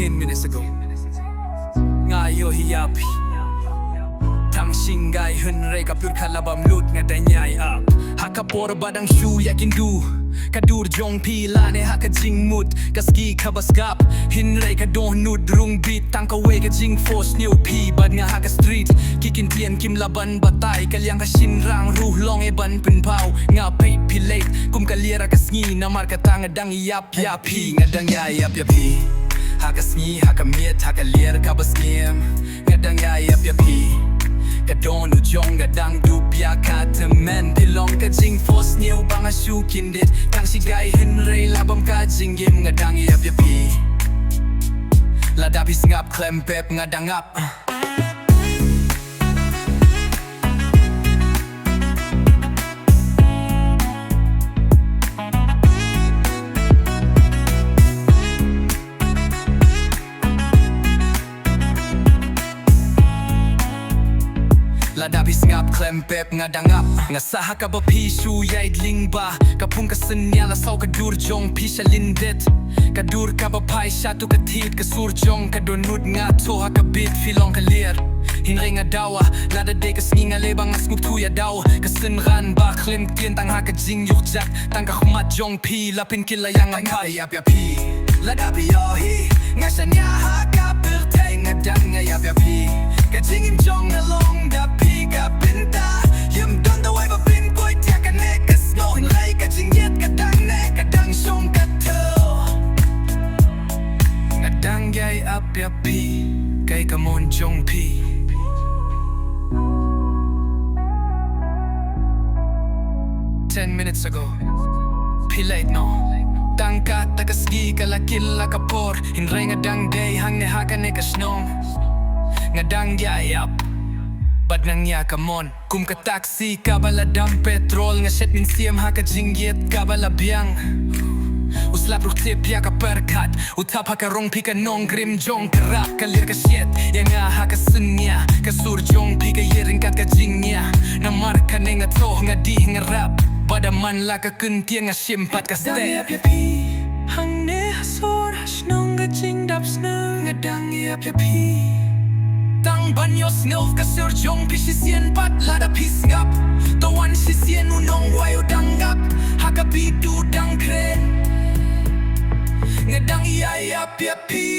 10 minutes ago Ngayo hiyapi Tangshing gai hunre kapur kalabam lut ngadanyay up Hakapor badang shu yakin du Kadur jong pila ne haka jing mut Kaski kabaskap Hinre ka don nud rung beat Tangka we ka jing force new pi Bad nga haka street Kikin tien kim laban batay Kalyang ka shinrang ruh long eban pinpaw Nga pay pilate Kum kalira kasngi Namar ka tanga dang yap yapi Ngadang yap yapi Haka sngi haka miet haka lir kabaskim Ngadang yap yapi Kadon ujong gadang dupya katamen Pilong ka jing force new bang asyu kindit Kang sigay hinre labam ka jinggim ngadang yap yapi Ladapis ngap klempep ngadang ap Ladapis ngap klempep ngadangap Ngasaha ka ba pishu yaid lingba Kapung ka senyala saw kadur jong pisha lindet Kadur ka ba pai shatu katit kasur jong Kadonud nga to haka bit filong kalir Hinre nga dawa Lada de kasngi nga lebang asngup tuya daw Kasenran ba klem tien tang haka jing yukjak Tang ka khumat jong pi lapin kilayang nga yap yapi Ladapi yohi Nga sanya haka pertay ngadang nga yap yapi Kajingin jong along da piga pinta Yum don da way ba pin boy tiaka ne kasno hinlay Kajing yet kadang ne kadang shong kato Ngadang yay ap yapi Kay kamon jong pi 10 minutes ago Pilate no Tangka takasgi kalakil lakapor Hinray ngadang day hang ne haka ne kasnong Ngadang yayap Bad nang yakamon Kum ka taxi kabaladang petrol Nga set min siyam haka jingyet kabalabyang Uslap ruk tip ya ka perkat Utap haka rong pika nong grim jong karak Kalir ka shit yang nga haka sunya Kasur jong pika yiring kat ka jingnya Namar ka ne nga toh nga di nga rap Badaman la ka kuntia nga simpat ka step Ngadang yap Hang ne hasor hasnong ka jing dap snung Ngadang yap yapi Tang banyos ngilf kasur jong pishisien pat lada pisngap Tawan sisien unong wayo danggap Haka bidu dang kren Ngadang yayap yapi